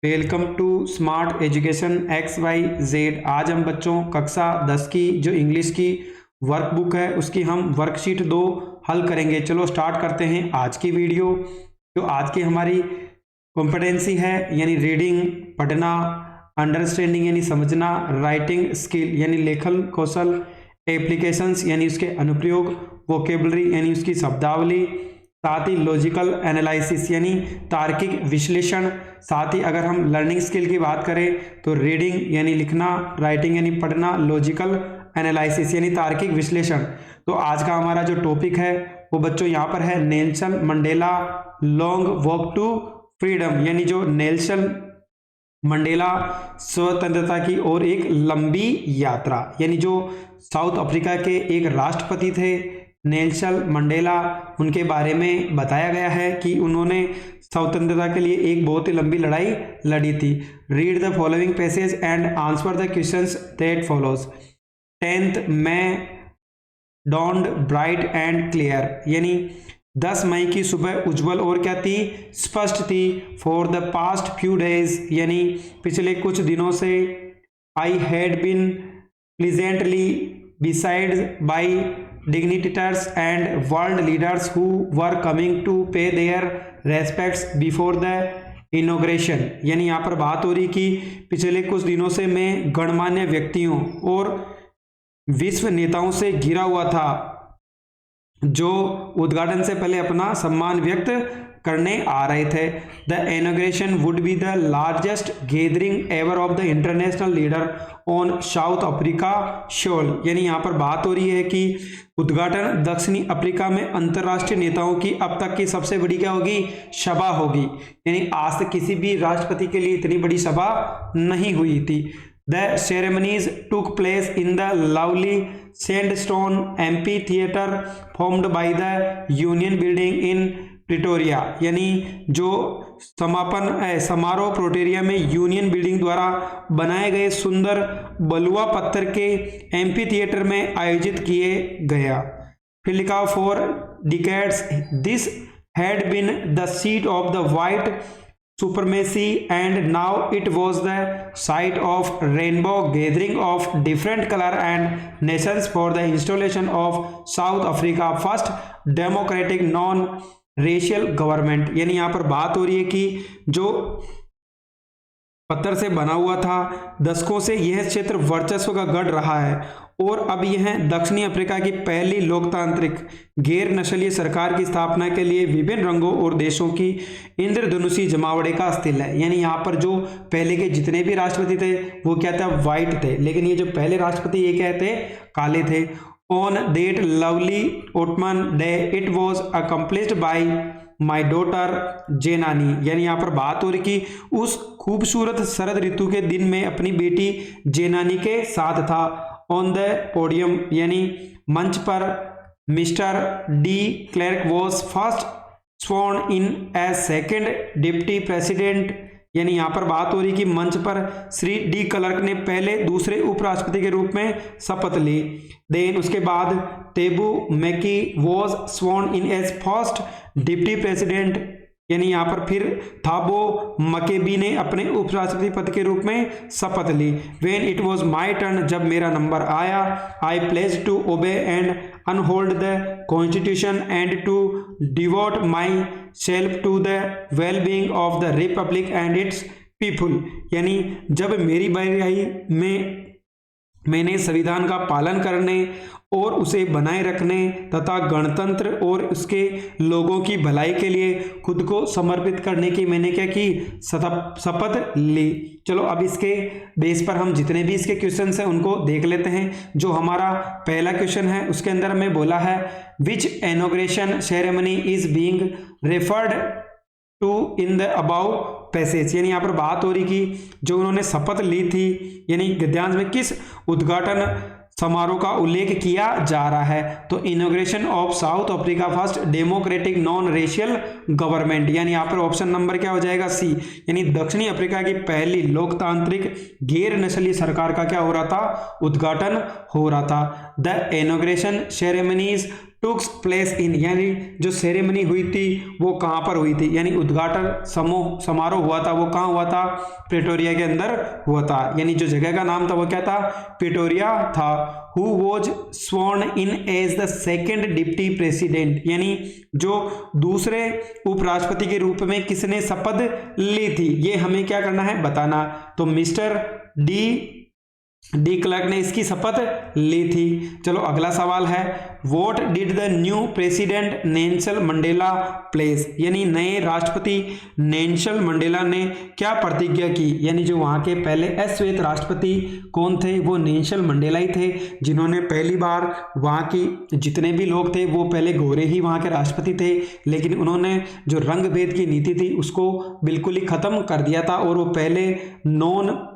Welcome to smart education X Y Z. आज हम बच्चों कक्षा 10 की जो इंग्लिश की वर्कबुक है उसकी हम वर्कशीट 2 हल करेंगे। चलो स्टार्ट करते हैं आज की वीडियो। जो आज की हमारी कॉम्पिटेंसी है यानी रीडिंग पढ़ना, अंडरस्टैंडिंग यानी समझना, राइटिंग स्किल यानी लेखन कौशल, एप्लीकेशंस यानी उसके अनुप्रयोग, वोकेबलरी यानी उसकी शब्दावली, साथ ही लॉजिकल एनालिसिस यानी तार्किक विश्लेषण। साथ ही अगर हम लर्निंग स्किल की बात करें तो रीडिंग यानी लिखना, राइटिंग यानी पढ़ना, लॉजिकल एनालिसिस यानी तार्किक विश्लेषण। तो आज का हमारा जो टॉपिक है वो बच्चों यहाँ पर है Nelson Mandela long walk to freedom, यानी जो नेल्सन मंडेला स्वतंत्रता की ओर एक लंबी यात्रा, यानी जो साउथ अफ्रीका के एक राष्ट्रपति थे नेल्सन मंडेला, उनके बारे में बताया गया है कि उन्होंने स्वतंत्रता के लिए एक बहुत ही लंबी लड़ाई लड़ी थी। Read the following passage and answer the questions that follows. 10th May dawned bright and clear, यानी 10 मई की सुबह उज्जवल और क्या थी, स्पष्ट थी। For the past few days, यानी पिछले कुछ दिनों से, I had been pleasantly besieged by dignitaries and world leaders who were coming to pay their respects before the inauguration, यानी यहाँ पर बात हो रही कि पिछले कुछ दिनों से मैं गणमान्य व्यक्तियों और विश्व नेताओं से घिरा हुआ था जो उद्घाटन से पहले अपना सम्मान व्यक्त करने आ रहे थे। The inauguration would be the largest gathering ever of the international leader on South Africa soil, यानी यहाँ पर बात हो रही है कि उद्घाटन दक्षिणी अफ्रीका में अंतर्राष्ट्रीय नेताओं की अब तक की सबसे बड़ी क्या होगी, सभा होगी। यानी आज तक किसी भी राष्ट्रपति के लिए इतनी बड़ी सभा नहीं हुई थी। The ceremonies took place in the lovely sandstone amphitheater formed by the Union Building in Pretoria, यानी जो समापन समारोह प्रिटोरिया में यूनियन बिल्डिंग द्वारा बनाए गए सुंदर बलुआ पत्थर के एम्फी थिएटर में आयोजित किए गया। फिर लिखा for decades this had been the seat of the white supremacy and now it was the site of rainbow gathering of different color and nations for the installation of South Africa first democratic non racial government, यानी यहाँ पर बात हो रही है कि जो पत्थर से बना हुआ था, दशकों से यह क्षेत्र वर्चस्व का गढ़ रहा है और अब यह दक्षिणी अफ्रीका की पहली लोकतांत्रिक गैर नस्लीय सरकार की स्थापना के लिए विभिन्न रंगों और देशों की इंद्रधनुषी जमावड़े का स्थल है। यानी यहाँ पर जो पहले के जितने भी राष्ट्रपति थे वो क्या था, वाइट थे, लेकिन ये जो पहले राष्ट्रपति ये क्या थे, काले थे। On that lovely autumn day it was accomplished by my daughter Zenani, यानी यहाँ पर बात हो रही कि उस खूबसूरत शरद ऋतु के दिन में अपनी बेटी जेनानी के साथ था। ऑन द पोडियम, यानी मंच पर Mister de Klerk was first sworn in as second deputy president, यानी यहाँ पर बात हो रही कि मंच पर श्री डी क्लर्क ने पहले दूसरे उपराष्ट्रपति के रूप में शपथ ली। देन उसके बाद Thabo Mbeki was sworn in as first deputy president, यानी यहाँ पर फिर थाबो मकेबी ने अपने उपराष्ट्रपति पद के रूप में शपथ ली। When it was my turn, जब मेरा नंबर आया, I pledge to obey and uphold the constitution and to devote myself to the well being of the republic and its people, यानी जब मेरी बारी आई मैंने संविधान का पालन करने और उसे बनाए रखने तथा गणतंत्र और उसके लोगों की भलाई के लिए खुद को समर्पित करने की मैंने क्या की, शपथ ली। चलो अब इसके बेस पर हम जितने भी इसके क्वेश्चंस हैं उनको देख लेते हैं। जो हमारा पहला क्वेश्चन है उसके अंदर हमें बोला है which inauguration ceremony is being referred to in the above passage, यानी यहाँ पर बात हो रही कि जो उन्होंने शपथ ली थी, यानी गद्यांश में किस उद्घाटन समारोह का उल्लेख किया जा रहा है। तो inauguration of south Africa first democratic non racial government, यानी यहाँ पर ऑप्शन नंबर क्या हो जाएगा, सी, यानी दक्षिणी अफ्रीका की पहली लोकतांत्रिक गैर नस्लीय सरकार का क्या हो रहा था, उद्घाटन हो रहा था। The inauguration ceremonies takes place in, यानी जो सेरेमनी हुई थी वो कहाँ पर हुई थी, यानी उद्घाटन समारोह हुआ था वो कहाँ हुआ था, प्रेटोरिया के अंदर हुआ था। यानी जो जगह का नाम था वो क्या था, प्रेटोरिया था। Who was sworn in as the second deputy president, यानी जो दूसरे उपराष्ट्रपति के रूप में किसने शपथ ली थी, ये हमें क्या करना है बताना। तो मिस्टर डी क्लर्क ने इसकी शपथ ली थी। चलो अगला सवाल है, what did the new president Nelson Mandela place, यानी नए राष्ट्रपति नेल्सन मंडेला ने क्या प्रतिज्ञा की, यानी जो वहां के पहले अश्वेत राष्ट्रपति कौन थे, वो नेल्सन मंडेला ही थे, जिन्होंने पहली बार वहां की जितने भी लोग थे वो पहले गोरे ही वहां के राष्ट्रपति थे, लेकिन उन्होंने जो रंग भेद की नीति थी उसको बिल्कुल ही खत्म कर दिया था और वो पहले नॉन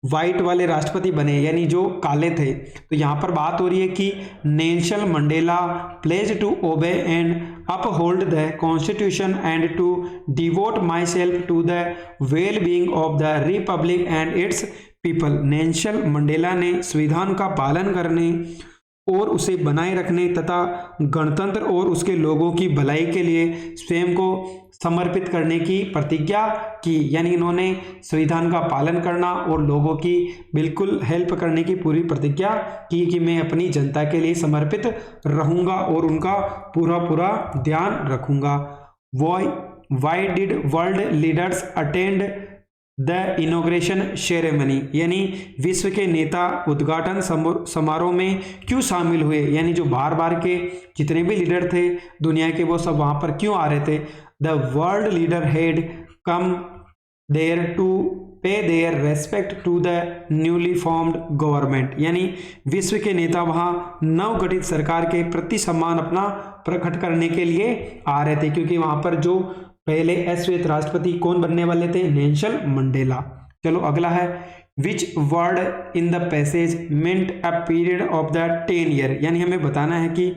व्हाइट वाले राष्ट्रपति बने, यानी जो काले थे। तो यहाँ पर बात हो रही है कि Nelson Mandela pledge to obey and uphold the constitution and to devote myself to the well being of the republic and its people. Nelson Mandela ने संविधान का पालन करने और उसे बनाए रखने तथा गणतंत्र और उसके लोगों की भलाई के लिए स्वयं को समर्पित करने की प्रतिज्ञा की, यानी इन्होंने संविधान का पालन करना और लोगों की बिल्कुल हेल्प करने की पूरी प्रतिज्ञा की कि मैं अपनी जनता के लिए समर्पित रहूंगा और उनका पूरा ध्यान रखूंगा। Why did world leaders attend the inauguration ceremony, यानी विश्व के नेता उद्घाटन समारोह में क्यों शामिल हुए, यानी जो बार बार के जितने भी लीडर थे दुनिया के वो सब वहां पर क्यों आ रहे थे। The world leader had come there to pay their respect to the newly formed government, यानी विश्व के नेता वहां नवगठित सरकार के प्रति सम्मान अपना प्रकट करने के लिए आ रहे थे, क्योंकि वहां पर जो पहले अश्वेत राष्ट्रपति कौन बनने वाले थे, नेल्सन मंडेला। चलो अगला है, which word in the passage meant a period of the 10 year, यानी हमें बताना है कि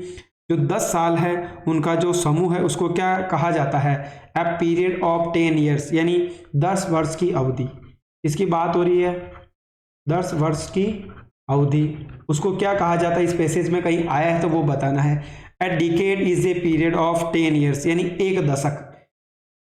जो 10 साल है उनका जो समूह है उसको क्या कहा जाता है, अ पीरियड ऑफ 10 ईयर्स, यानी 10 वर्ष की अवधि। इसकी बात हो रही है 10 वर्ष की अवधि, उसको क्या कहा जाता है, इस पैसेज में कहीं आया है तो वो बताना है। अ decade is a period of 10 years, यानी एक दशक।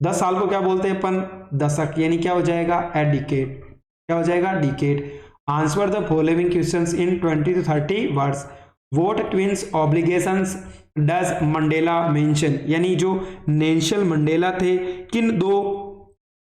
10 साल को क्या बोलते हैं अपन, दशक, यानी क्या हो जाएगा, अ डिकेड, क्या हो जाएगा, decade. Answer the following questions in 20 to 30 words. What twins obligations does Mandela mention, यानी जो नेल्सन मंडेला थे किन दो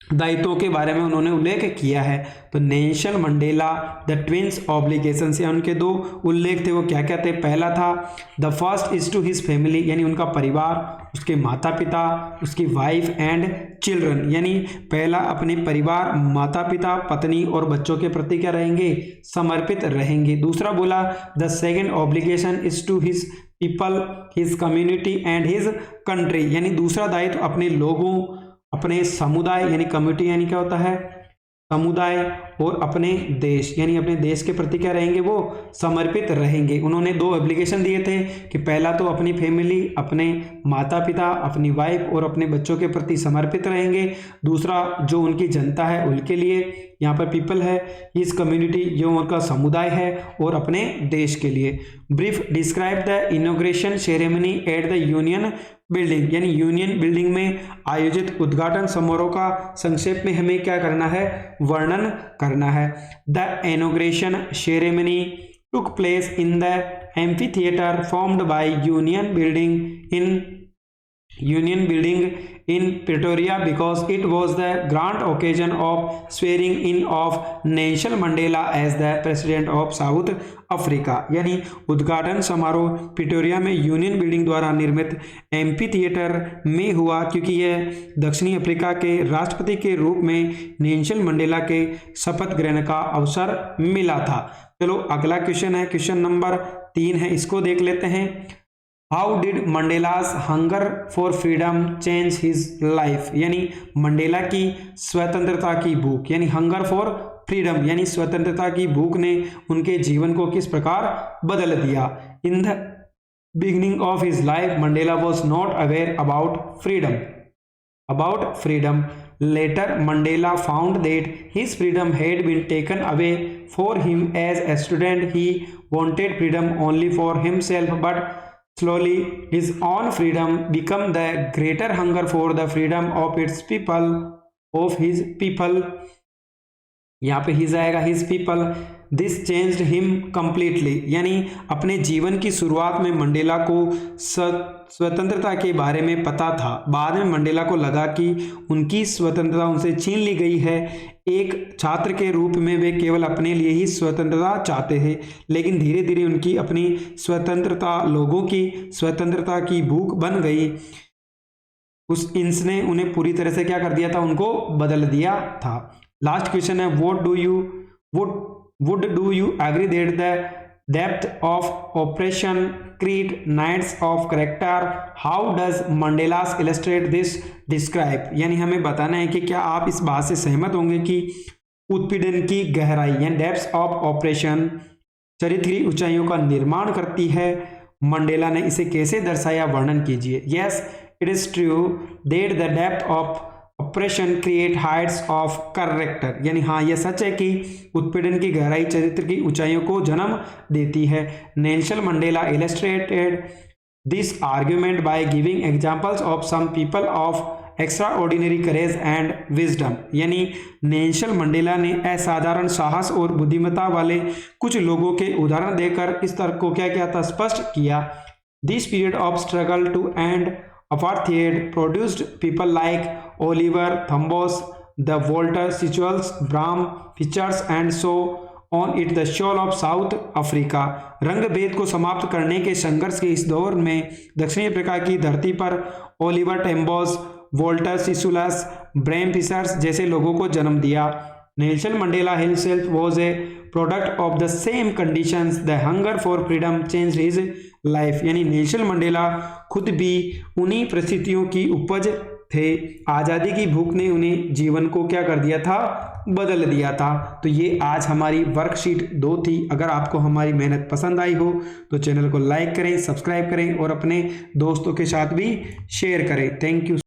दायित्वों के बारे में उन्होंने उल्लेख किया है। तो Nelson Mandela the twins obligations, या उनके दो उल्लेख थे वो क्या क्या थे। पहला था the first is to his family, यानी उनका परिवार, उसके माता पिता, उसकी वाइफ एंड चिल्ड्रन, यानी पहला अपने परिवार, माता पिता, पत्नी और बच्चों के प्रति क्या रहेंगे, समर्पित रहेंगे। दूसरा बोला the second obligation is to his people, his community and his country, यानी दूसरा दायित्व अपने लोगों, अपने समुदाय, यानी कम्युनिटी यानी क्या होता है, समुदाय, और अपने देश, यानी अपने देश के प्रति क्या रहेंगे, वो समर्पित रहेंगे। उन्होंने दो एप्लीकेशन दिए थे कि पहला तो अपनी फैमिली, अपने माता पिता, अपनी वाइफ और अपने बच्चों के प्रति समर्पित रहेंगे। दूसरा जो उनकी जनता है उनके लिए, यहाँ पर पीपल है, इस कम्युनिटी जो उनका समुदाय है, और अपने देश के लिए। Brief describe the inauguration ceremony at the union building, यानी यूनियन बिल्डिंग में आयोजित उद्घाटन समारोह का संक्षेप में हमें क्या करना है, वर्णन करना है। The inauguration ceremony took place in the amphitheatre formed by union building in Pretoria because it was the grand occasion of swearing in of Nelson Mandela as the president of South Africa, यानी उद्घाटन समारोह Pretoria में union building द्वारा निर्मित amphi theatre में हुआ, क्योंकि यह दक्षिणी अफ्रीका के राष्ट्रपति के रूप में नेल्सन मंडेला के शपथ ग्रहण का अवसर मिला था। चलो अगला क्वेश्चन है, क्वेश्चन नंबर 3 है, इसको देख लेते हैं। How did Mandela's hunger for freedom change his life, यानी मंडेला की स्वतंत्रता की भूख, यानी हंगर फॉर फ्रीडम यानी स्वतंत्रता की भूख ने उनके जीवन को किस प्रकार बदल दिया। In the beginning of his life Mandela was not aware about freedom later Mandela found that his freedom had been taken away for him as a student. He wanted freedom only for himself, but slowly his own freedom become the greater hunger for the freedom of its people, of his people। यहाँ पे his आएगा, his people. This changed him completely, यानी अपने जीवन की शुरुआत में Mandela को स्वतंत्रता के बारे में पता था। बाद में मंडेला को लगा कि उनकी स्वतंत्रता उनसे छीन ली गई है। एक छात्र के रूप में वे केवल अपने लिए ही स्वतंत्रता चाहते हैं, लेकिन धीरे धीरे उनकी अपनी स्वतंत्रता लोगों की स्वतंत्रता की भूख बन गई। उस इंस ने उन्हें पूरी तरह से क्या कर दिया था, उनको बदल दिया था। लास्ट क्वेश्चन है, would do you agree that the depth of oppression create nights of character? How does Mandela's illustrate this describe? यानी हमें बताना है कि क्या आप इस बात से सहमत होंगे कि उत्पीड़न की गहराई यानी डेप्थ ऑफ ऑपरेशन चरित्रीय ऊंचाइयों का निर्माण करती है। मंडेला ने इसे कैसे दर्शाया, वर्णन कीजिए। Yes, it is true that the depth of operation create Heights of character, यानी हाँ यह सच है कि उत्पीड़न की गहराई चरित्र की ऊंचाइयों को जन्म देती है। Nelson Mandela illustrated this argument by giving examples of some people of extraordinary courage and wisdom, यानी नेल्सन मंडेला ने असाधारण साहस और बुद्धिमत्ता वाले कुछ लोगों के उदाहरण देकर इस तर्क को क्या किया था, स्पष्ट किया। This period of struggle to end apartheid produced people like Oliver Thambos, the Walter Schultz, Bram Fischers and so on it the shoal of South Africa। रंग भेद को समाप्त करने के संघर्ष के इस दौर में दक्षिणी अफ्रीका की धरती पर ओलिवर टेम्बोस, वोल्टर सिसुलस, ब्रैम फिशर्स जैसे लोगों को जन्म दिया। Nelson Mandela himself was a product of the same conditions, the hunger for freedom changed his life, यानी नेल्सन मंडेला खुद भी उन्हीं परिस्थितियों की उपज थे। आज़ादी की भूख ने उन्हें जीवन को क्या कर दिया था, बदल दिया था। तो ये आज हमारी वर्कशीट 2 थी। अगर आपको हमारी मेहनत पसंद आई हो तो चैनल को लाइक करें, सब्सक्राइब करें और अपने दोस्तों के साथ भी शेयर करें। Thank you.